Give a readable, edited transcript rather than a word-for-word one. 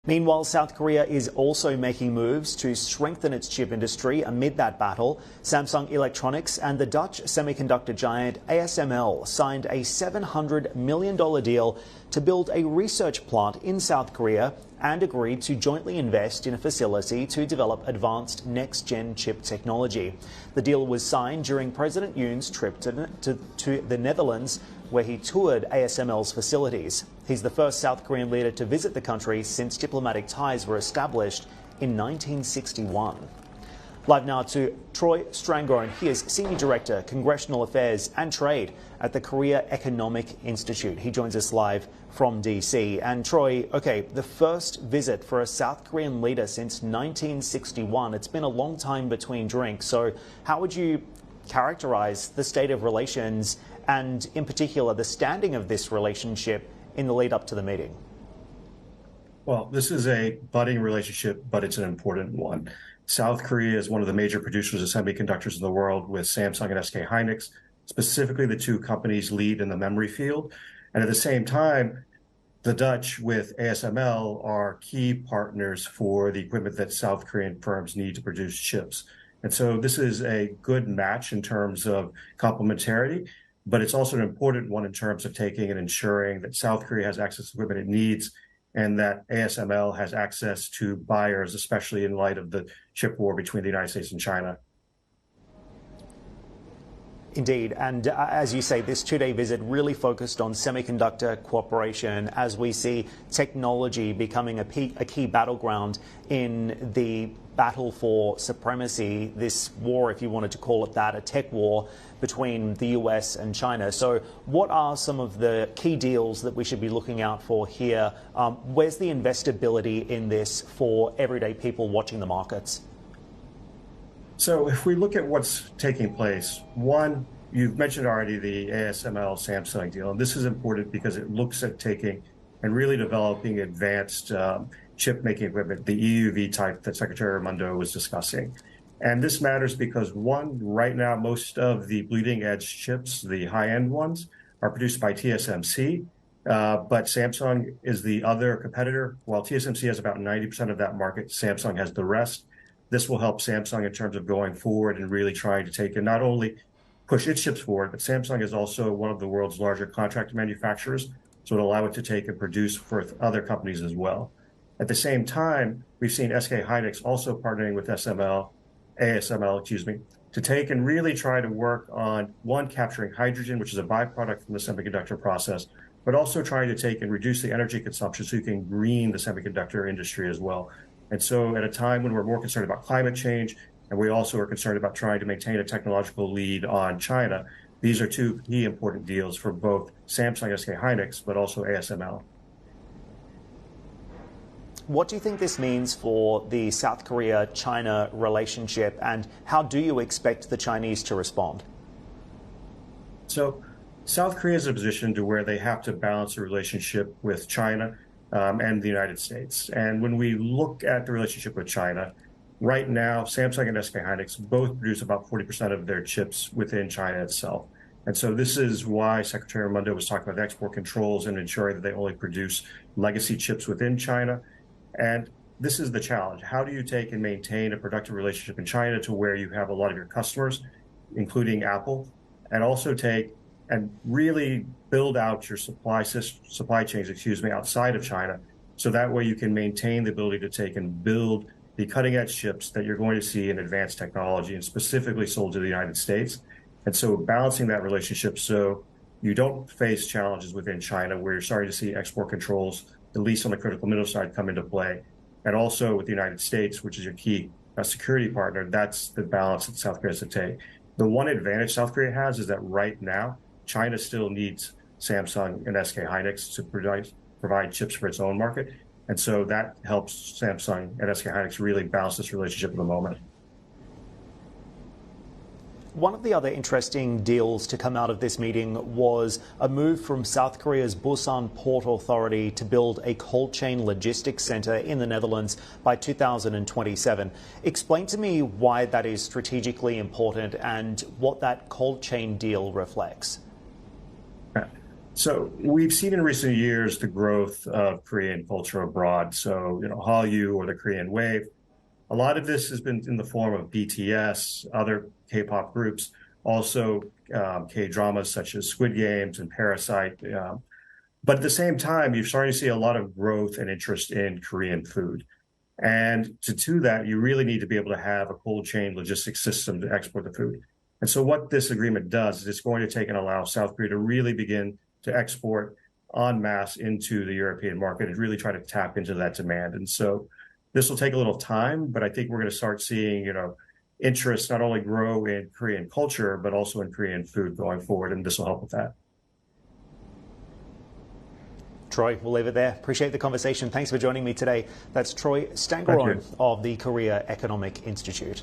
Meanwhile, South Korea is also making moves to strengthen its chip industry amid that battle. Samsung Electronics and the Dutch semiconductor giant ASML signed a $700 million deal to build a research plant in South Korea and agreed to jointly invest in a facility to develop advanced next-gen chip technology. The deal was signed during President Yoon's trip to the Netherlands, where he toured ASML's facilities. He's the first South Korean leader to visit the country since diplomatic ties were established in 1961. Live now to Troy Strangone. He is Senior Director, Congressional Affairs and Trade at the Korea Economic Institute. He joins us live from DC. And Troy, okay, the first visit for a South Korean leader since 1961. It's been a long time between drinks. So how would you characterize the state of relations and, in particular, the standing of this relationship in the lead up to the meeting? Well, this is a budding relationship, but it's an important one. South Korea is one of the major producers of semiconductors in the world, with Samsung and SK Hynix. Specifically, the two companies lead in the memory field. And at the same time, the Dutch with ASML are key partners for the equipment that South Korean firms need to produce chips. And so this is a good match in terms of complementarity, but it's also an important one in terms of taking and ensuring that South Korea has access to equipment it needs and that ASML has access to buyers, especially in light of the chip war between the United States and China. Indeed, and as you say, this two-day visit really focused on semiconductor cooperation as we see technology becoming a key battleground in the battle for supremacy, this war, if you wanted to call it that, a tech war between the US and China. So what are some of the key deals that we should be looking out for here? Where's the investability in this for everyday people watching the markets? So if we look at what's taking place, one, you've mentioned already the ASML Samsung deal, and this is important because it looks at taking and really developing advanced chip-making equipment, the EUV type that Secretary Raimondo was discussing. And this matters because, one, right now, most of the bleeding-edge chips, the high-end ones, are produced by TSMC, but Samsung is the other competitor. While TSMC has about 90% of that market, Samsung has the rest. This will help Samsung in terms of going forward and really trying to take and not only push its chips forward, but Samsung is also one of the world's larger contract manufacturers, so it'll allow it to take and produce for other companies as well. At the same time, we've seen SK Hynix also partnering with ASML, to take and really try to work on, one, capturing hydrogen, which is a byproduct from the semiconductor process, but also trying to take and reduce the energy consumption so you can green the semiconductor industry as well. And so at a time when we're more concerned about climate change, and we also are concerned about trying to maintain a technological lead on China, these are two key important deals for both Samsung and SK Hynix, but also ASML. What do you think this means for the South Korea-China relationship, and how do you expect the Chinese to respond? So South Korea is in a position to where they have to balance the relationship with China and the United States. And when we look at the relationship with China, right now, Samsung and SK Hynix both produce about 40% of their chips within China itself. And so this is why Secretary Raimondo was talking about export controls and ensuring that they only produce legacy chips within China. And this is the challenge. How do you take and maintain a productive relationship in China to where you have a lot of your customers, including Apple, and also take and really build out your supply chains, outside of China, so that way you can maintain the ability to take and build the cutting-edge chips that you're going to see in advanced technology and specifically sold to the United States. And so balancing that relationship so you don't face challenges within China where you're starting to see export controls, at least on the critical mineral side, come into play. And also with the United States, which is your key security partner, that's the balance that South Korea has to take. The one advantage South Korea has is that right now, China still needs Samsung and SK Hynix to provide chips for its own market. And so that helps Samsung and SK Hynix really balance this relationship at the moment. One of the other interesting deals to come out of this meeting was a move from South Korea's Busan Port Authority to build a cold chain logistics center in the Netherlands by 2027. Explain to me why that is strategically important and what that cold chain deal reflects. So we've seen in recent years the growth of Korean culture abroad. So, Hallyu or the Korean Wave. A lot of this has been in the form of BTS, other K-pop groups, also K-dramas such as Squid Games and Parasite. But at the same time, you're starting to see a lot of growth and interest in Korean food. And to do that, you really need to be able to have a cold chain logistics system to export the food. And so what this agreement does is it's going to take and allow South Korea to really begin to export en masse into the European market and really try to tap into that demand. And so this will take a little time, but I think we're going to start seeing, interest not only grow in Korean culture, but also in Korean food going forward. And this will help with that. Troy, we'll leave it there. Appreciate the conversation. Thanks for joining me today. That's Troy Stangeron of the Korea Economic Institute.